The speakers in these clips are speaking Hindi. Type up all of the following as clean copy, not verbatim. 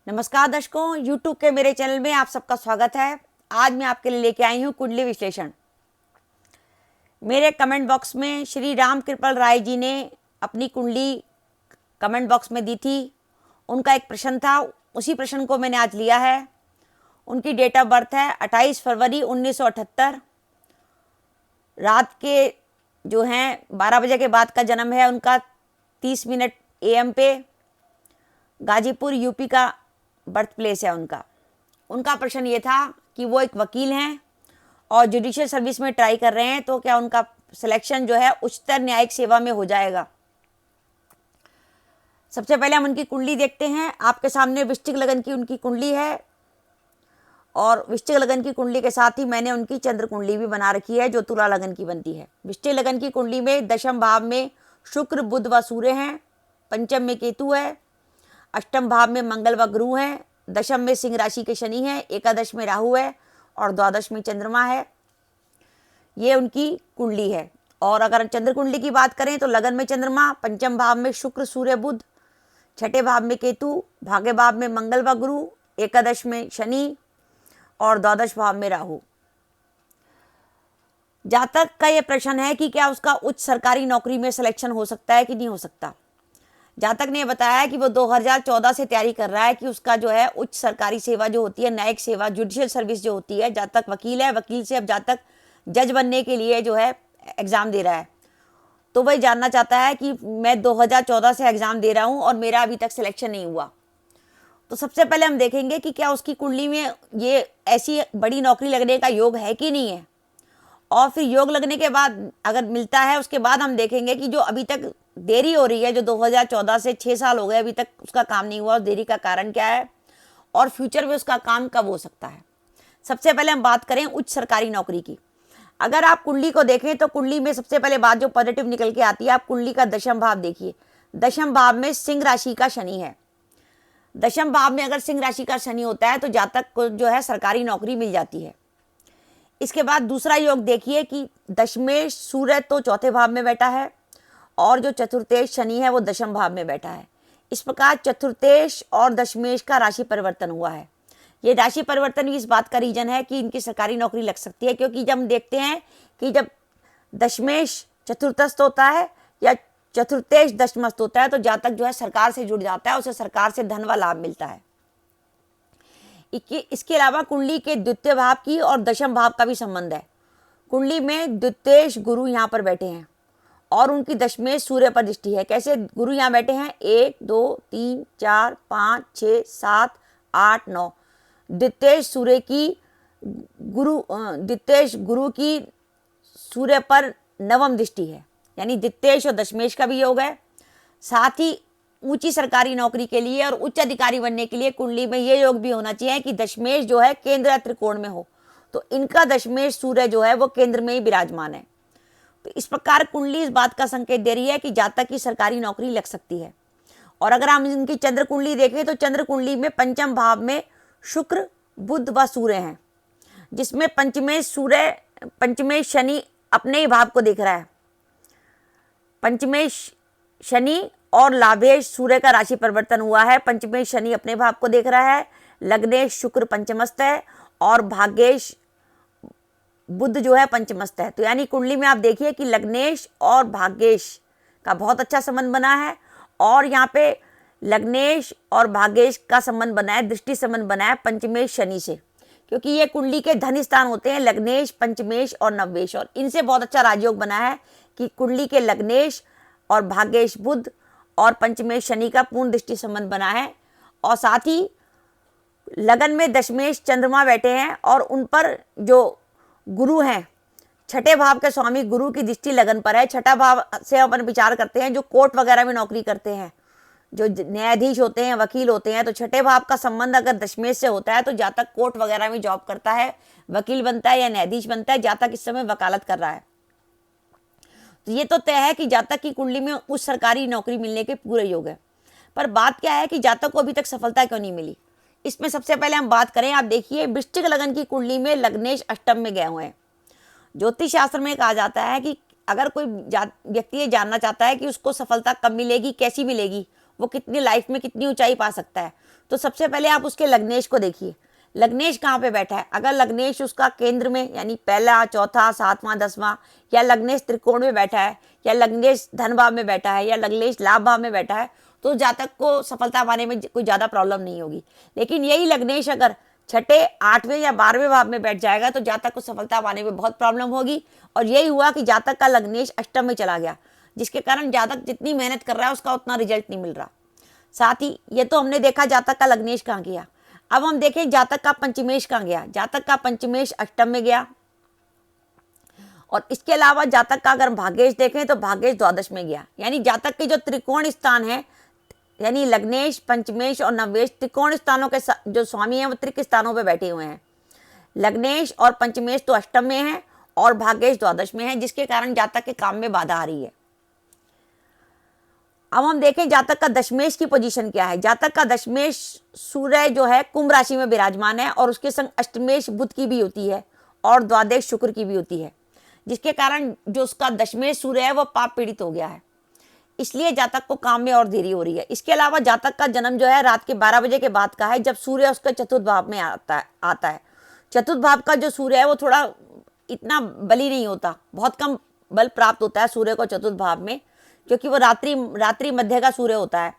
नमस्कार दर्शकों, YouTube के मेरे चैनल में आप सबका स्वागत है। आज मैं आपके लिए लेके आई हूँ कुंडली विश्लेषण। मेरे कमेंट बॉक्स में श्री राम कृपाल राय जी ने अपनी कुंडली कमेंट बॉक्स में दी थी। उनका एक प्रश्न था, उसी प्रश्न को मैंने आज लिया है। उनकी डेट ऑफ बर्थ है 28 फरवरी 1978। रात के जो हैं 12 बजे के बाद का जन्म है उनका। 30 मिनट AM पे। गाजीपुर यूपी का बर्थ प्लेस है उनका। उनका प्रश्न ये था कि वो एक वकील हैं और जुडिशियल सर्विस में ट्राई कर रहे हैं, तो क्या उनका सिलेक्शन जो है उच्चतर न्यायिक सेवा में हो जाएगा। सबसे पहले हम उनकी कुंडली देखते हैं। आपके सामने वृश्चिक लगन की उनकी कुंडली है और वृश्चिक लगन की कुंडली के साथ ही मैंने उनकी चंद्र कुंडली भी बना रखी है जो तुला लगन की बनती है। वृश्चिक लगन की कुंडली में दशम भाव में शुक्र बुध व सूर्य हैं, पंचम में केतु है, अष्टम भाव में मंगल व गुरु हैं, दशम में सिंह राशि के शनि हैं, एकादश में राहु है और द्वादश में चंद्रमा है। ये उनकी कुंडली है। और अगर चंद्र कुंडली की बात करें तो लगन में चंद्रमा, पंचम भाव में शुक्र सूर्य बुध, छठे भाव में केतु, भाग्य भाव में मंगल व गुरु, एकादश में शनि और द्वादश भाव में राहु। जातक का ये प्रश्न है कि क्या उसका उच्च सरकारी नौकरी में सिलेक्शन हो सकता है कि नहीं हो सकता। जातक ने बताया कि वो 2014 से तैयारी कर रहा है कि उसका जो है उच्च सरकारी सेवा जो होती है, न्यायिक सेवा, जुडिशियल सर्विस जो होती है। जातक वकील है, वकील से अब जातक जज बनने के लिए जो है एग्ज़ाम दे रहा है। तो वही जानना चाहता है कि मैं 2014 से एग्ज़ाम दे रहा हूँ और मेरा अभी तक सिलेक्शन नहीं हुआ। तो सबसे पहले हम देखेंगे कि क्या उसकी कुंडली में ये ऐसी बड़ी नौकरी लगने का योग है कि नहीं है। और फिर योग लगने के बाद अगर मिलता है, उसके बाद हम देखेंगे कि जो अभी तक देरी हो रही है, जो 2014 से 6 साल हो गए अभी तक उसका काम नहीं हुआ, उस देरी का कारण क्या है और फ्यूचर में उसका काम कब हो सकता है। सबसे पहले हम बात करें उच्च सरकारी नौकरी की। अगर आप कुंडली को देखें तो कुंडली में सबसे पहले बात जो पॉजिटिव निकल के आती है, आप कुंडली का दशम भाव देखिए। दशम भाव में सिंह राशि का शनि है। दशम भाव में अगर सिंह राशि का शनि होता है तो जातक को जो है सरकारी नौकरी मिल जाती है। इसके बाद दूसरा योग देखिए कि दशमेश सूर्य तो चौथे भाव में बैठा है और जो चतुर्थेश शनि है वो दशम भाव में बैठा है। इस प्रकार चतुर्थेश और दशमेश का राशि परिवर्तन हुआ है। ये राशि परिवर्तन भी इस बात का रीजन है कि इनकी सरकारी नौकरी लग सकती है, क्योंकि जब हम देखते हैं कि जब दशमेश चतुर्थस्थ होता है या चतुर्थेश दशमस्थ होता है तो जातक जो है सरकार से जुड़ जाता है, उसे सरकार से धन व लाभ मिलता है। इसके अलावा कुंडली के द्वितीय भाव की और दशम भाव का भी संबंध है। कुंडली में द्वितीयेश गुरु यहाँ पर बैठे हैं और उनकी दशमेश सूर्य पर दृष्टि है। कैसे गुरु यहाँ बैठे हैं, 1 2 3 4 5 6 7 8 9। द्वितीयेश सूर्य की द्वितीयेश गुरु की सूर्य पर नवम दृष्टि है, यानी द्वितीयेश और दशमेश का भी योग है। साथ ही ऊंची सरकारी नौकरी के लिए और उच्च अधिकारी बनने के लिए कुंडली में ये योग भी होना चाहिए कि दशमेश जो है केंद्र या त्रिकोण में हो। तो इनका दशमेश सूर्य जो है वो केंद्र में ही विराजमान है। तो इस प्रकार कुंडली इस बात का संकेत दे रही है कि जातक की सरकारी नौकरी लग सकती है। और अगर हम इनकी चंद्र कुंडली देखें तो चंद्र कुंडली में पंचम भाव में शुक्र बुध व सूर्य हैं, जिसमें पंचमेश शनि अपने ही भाव को देख रहा है। पंचमेश शनि और लाभेश सूर्य का राशि परिवर्तन हुआ है। पंचमेश शनि अपने भाव को देख रहा है, लग्नेश शुक्र पंचमस्थ है और भाग्येश बुध जो है पंचमस्थ है। तो यानी कुंडली में आप देखिए कि लग्नेश और भाग्येश का बहुत अच्छा संबंध बना है और यहाँ पे लग्नेश और भाग्येश का संबंध बना है, दृष्टि संबंध बना है पंचमेश शनि से, क्योंकि ये कुंडली के धन स्थान होते हैं लग्नेश, पंचमेश और नववेश। और इनसे बहुत अच्छा राजयोग बना है कि कुंडली के लग्नेश और भाग्येश बुध और पंचमेश शनि का पूर्ण दृष्टि संबंध बना है। और साथ ही लगन में दशमेश चंद्रमा बैठे हैं और उन पर जो गुरु हैं, छठे भाव के स्वामी गुरु की दृष्टि लगन पर है। छठा भाव से अपन विचार करते हैं जो कोर्ट वगैरह में नौकरी करते हैं, जो न्यायाधीश होते हैं, वकील होते हैं, तो छठे भाव का संबंध अगर दशमेश से होता है तो जातक कोर्ट वगैरह में जॉब करता है, वकील बनता है या न्यायाधीश बनता है। जातक इस समय वकालत कर रहा है। तो ये तो तय है कि जातक की कुंडली में उस सरकारी नौकरी मिलने के पूरे योग है। पर बात क्या है कि जातक को अभी तक सफलता क्यों नहीं मिली। इसमें सबसे पहले हम बात करें, आप देखिए वृश्चिक लगन की कुंडली में लग्नेश अष्टम में गए हुए हैं। ज्योतिष शास्त्र में कहा जाता है कि अगर कोई व्यक्ति ये जानना चाहता है कि उसको सफलता कब मिलेगी, कैसी मिलेगी, वो कितनी लाइफ में कितनी ऊंचाई पा सकता है। तो सबसे पहले आप उसके लग्नेश को देखिए, लग्नेश कहाँ पे बैठा है। अगर लग्नेश उसका केंद्र में यानी पहला, चौथा, सातवां, 10वां, या लग्नेश त्रिकोण में बैठा है, या लग्नेश धन भाव में बैठा है, या लग्नेश लाभ भाव में बैठा है, तो जातक को सफलता पाने में कोई ज़्यादा प्रॉब्लम नहीं होगी। लेकिन यही लग्नेश अगर छठे, 8वें या 12वें भाव में बैठ जाएगा तो जातक को सफलता पाने में बहुत प्रॉब्लम होगी। और यही हुआ कि जातक का लग्नेश अष्टम में चला गया, जिसके कारण जातक जितनी मेहनत कर रहा है उसका उतना रिजल्ट नहीं मिल रहा। साथ ही ये तो हमने देखा जातक का लग्नेश कहाँ गया। अब हम देखें जातक का पंचमेश कहाँ गया। जातक का पंचमेश अष्टम में गया, और इसके अलावा जातक का अगर भाग्येश देखें तो भाग्येश द्वादश में गया। यानी जातक के जो त्रिकोण स्थान है, यानी लग्नेश, पंचमेश और नवमेश, त्रिकोण स्थानों के जो स्वामी हैं वो त्रिक स्थानों पे बैठे हुए हैं। लग्नेश और पंचमेश तो अष्टम में है और भाग्येश द्वादश में है, जिसके कारण जातक के काम में बाधा आ रही है। अब हम देखें जातक का दशमेश की पोजीशन क्या है। जातक का दशमेश सूर्य जो है कुंभ राशि में विराजमान है, और उसके संग अष्टमेश बुध की भी होती है और द्वादश शुक्र की भी होती है, जिसके कारण जो उसका दशमेश सूर्य है वो पाप पीड़ित हो गया है। इसलिए जातक को काम में और देरी हो रही है। इसके अलावा जातक का जन्म जो है रात के 12 बजे के बाद का है, जब सूर्य उसके चतुर्थ भाव में आता है। चतुर्थ भाव का जो सूर्य है वो थोड़ा इतना बली नहीं होता, बहुत कम बल प्राप्त होता है सूर्य को चतुर्थ भाव में, क्योंकि वो रात्रि मध्य का सूर्य होता है।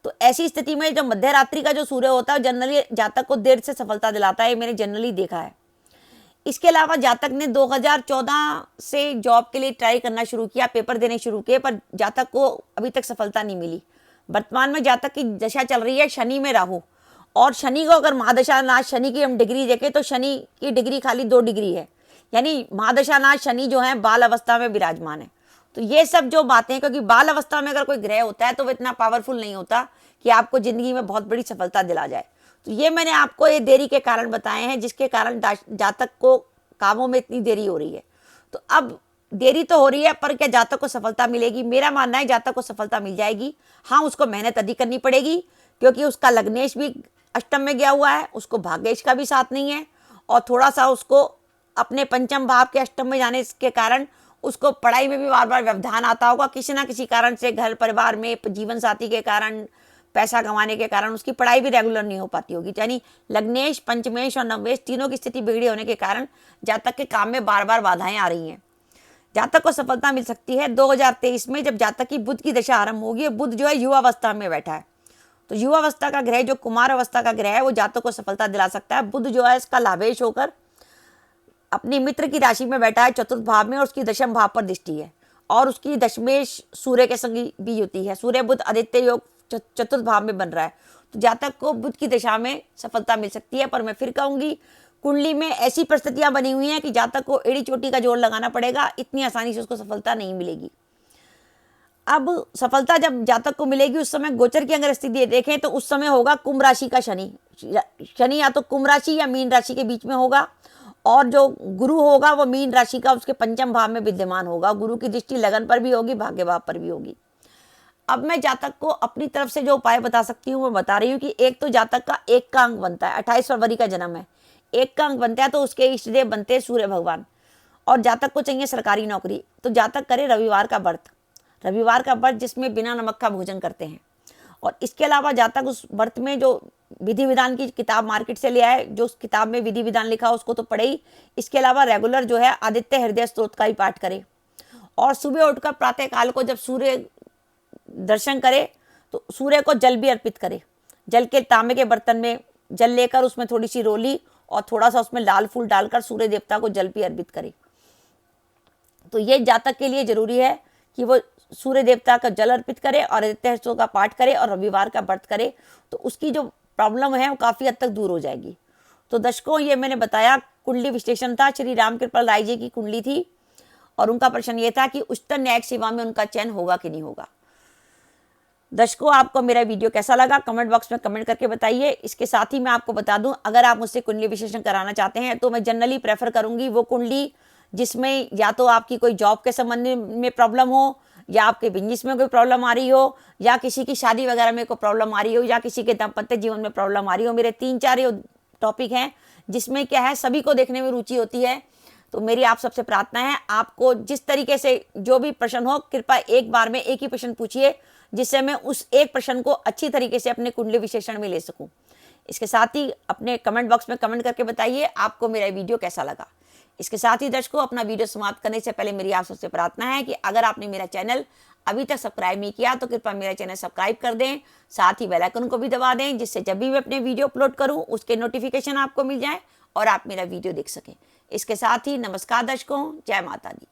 तो ऐसी स्थिति में जो मध्य रात्रि का जो सूर्य होता है जनरली जातक को देर से सफलता दिलाता है, मैंने जनरली देखा है। इसके अलावा जातक ने 2014 से जॉब के लिए ट्राई करना शुरू किया, पेपर देने शुरू किए, पर जातक को अभी तक सफलता नहीं मिली। वर्तमान में जातक की दशा चल रही है शनि में राहु, और शनि को अगर महादशानाथ शनि की हम डिग्री देखें तो शनि की डिग्री खाली 2 डिग्री है, यानी महादशानाथ शनि जो है बाल अवस्था में विराजमान है। तो ये सब जो बातें, क्योंकि बाल अवस्था में अगर कोई ग्रह होता है तो वो इतना पावरफुल नहीं होता कि आपको जिंदगी में बहुत बड़ी सफलता दिला जाए। तो ये मैंने आपको ये देरी के कारण बताए हैं, जिसके कारण जातक को कामों में इतनी देरी हो रही है। तो अब देरी तो हो रही है, पर क्या जातक को सफलता मिलेगी? मेरा मानना है जातक को सफलता मिल जाएगी। हाँ, उसको मेहनत अधिक करनी पड़ेगी, क्योंकि उसका लग्नेश भी अष्टम में गया हुआ है, उसको भाग्येश का भी साथ नहीं है, और थोड़ा सा उसको अपने पंचम भाव के अष्टम में जाने के कारण उसको पढ़ाई में भी बार बार व्यवधान आता होगा। किसी ना किसी कारण से, घर परिवार में, जीवन साथी के कारण, पैसा कमाने के कारण उसकी पढ़ाई भी रेगुलर नहीं हो पाती होगी। यानी लग्नेश, पंचमेश और नवमेश तीनों की स्थिति बिगड़ी होने के कारण जातक के काम में बार बार बाधाएं आ रही हैं। जातक को सफलता मिल सकती है 2023 में, जब जातक की बुध की दशा आरंभ होगी। बुध जो है युवा अवस्था में बैठा है, तो युवा अवस्था का ग्रह जो कुमार अवस्था का ग्रह है वो जातक को सफलता दिला सकता है। बुध जो है इसका लाभेश होकर अपनी मित्र की राशि में बैठा है चतुर्थ भाव में, और उसकी दशम भाव पर दृष्टि है, और उसकी दशमेश सूर्य के संग भी होती है। सूर्य बुध आदित्य योग चतुर्थ भाव में बन रहा है, तो जातक को बुध की दशा में सफलता मिल सकती है। पर मैं फिर कहूंगी, कुंडली में ऐसी परिस्थितियां बनी हुई हैं कि जातक को एड़ी चोटी का जोड़ लगाना पड़ेगा, इतनी आसानी से उसको सफलता नहीं मिलेगी। अब सफलता जब जातक को मिलेगी उस समय गोचर की अगर स्थिति देखें तो उस समय होगा कुंभ राशि का शनि। शनि या तो कुंभ राशि या मीन राशि के बीच में होगा, और जो गुरु होगा वो मीन राशि का उसके पंचम भाव में विद्यमान होगा। गुरु की दृष्टि लगन पर भी होगी, भाग्य भाव पर भी होगी। अब मैं जातक को अपनी तरफ से जो उपाय बता सकती हूँ वो बता रही हूँ कि एक तो जातक का 1 का अंक बनता है, 28 फरवरी का जन्म है, 1 का अंक बनता है, तो उसके इष्ट देव बनते हैं सूर्य भगवान, और जातक को चाहिए सरकारी नौकरी, तो जातक करे रविवार का व्रत, रविवार का व्रत जिसमें बिना नमक का भोजन करते हैं। और इसके अलावा जातक उस व्रत में जो विधि विधान की किताब मार्केट से ले आए, जो उस किताब में विधि विधान लिखा उसको तो पढ़े ही, इसके अलावा रेगुलर जो है आदित्य हृदय स्तोत्र का ही पाठ करे, और सुबह उठकर प्रातः काल को जब सूर्य दर्शन करे तो सूर्य को जल भी अर्पित करे। जल के तांबे के बर्तन में जल लेकर उसमें थोड़ी सी रोली और थोड़ा सा उसमें लाल फूल डालकर सूर्य देवता को जल भी अर्पित करे। तो ये जातक के लिए जरूरी है कि वो सूर्य देवता का जल अर्पित करे और आदित्य स्तोत्र का पाठ करे और रविवार का व्रत करे, तो उसकी जो प्रॉब्लम है वो काफ़ी हद तक दूर हो जाएगी। तो दर्शकों, ये मैंने बताया कुंडली विश्लेषण था, श्री राम कृपाल राय जी की कुंडली थी, और उनका प्रश्न ये था कि उच्चतम न्यायिक सेवा में उनका चयन होगा कि नहीं होगा। दर्शकों, आपको मेरा वीडियो कैसा लगा कमेंट बॉक्स में कमेंट करके बताइए। इसके साथ ही मैं आपको बता दूं, अगर आप मुझसे कुंडली विश्लेषण कराना चाहते हैं तो मैं जनरली प्रेफर करूंगी वो कुंडली जिसमें या तो आपकी कोई जॉब के संबंध में प्रॉब्लम हो, या आपके बिजनेस में कोई प्रॉब्लम आ रही हो, या किसी की शादी वगैरह में कोई प्रॉब्लम आ रही हो, या किसी के दाम्पत्य जीवन में प्रॉब्लम आ रही हो। मेरे 3-4 टॉपिक हैं जिसमें क्या है सभी को देखने में रुचि होती है। तो मेरी आप सबसे प्रार्थना है, आपको जिस तरीके से जो भी प्रश्न हो कृपया एक बार में एक ही प्रश्न पूछिए, जिससे मैं उस एक प्रश्न को अच्छी तरीके से अपने कुंडली विश्लेषण में ले सकूं। इसके साथ ही अपने कमेंट बॉक्स में कमेंट करके बताइए आपको मेरा वीडियो कैसा लगा। इसके साथ ही दर्शकों, अपना वीडियो समाप्त करने से पहले मेरी आप सबसे प्रार्थना है कि अगर आपने मेरा चैनल अभी तक सब्सक्राइब नहीं किया तो कृपया मेरा चैनल सब्सक्राइब कर दें, साथ ही बेल आइकन को भी दबा दें, जिससे जब भी मैं अपने वीडियो अपलोड करूं उसके नोटिफिकेशन आपको मिल जाए और आप मेरा वीडियो देख सकें। इसके साथ ही नमस्कार दर्शकों, जय माता दी।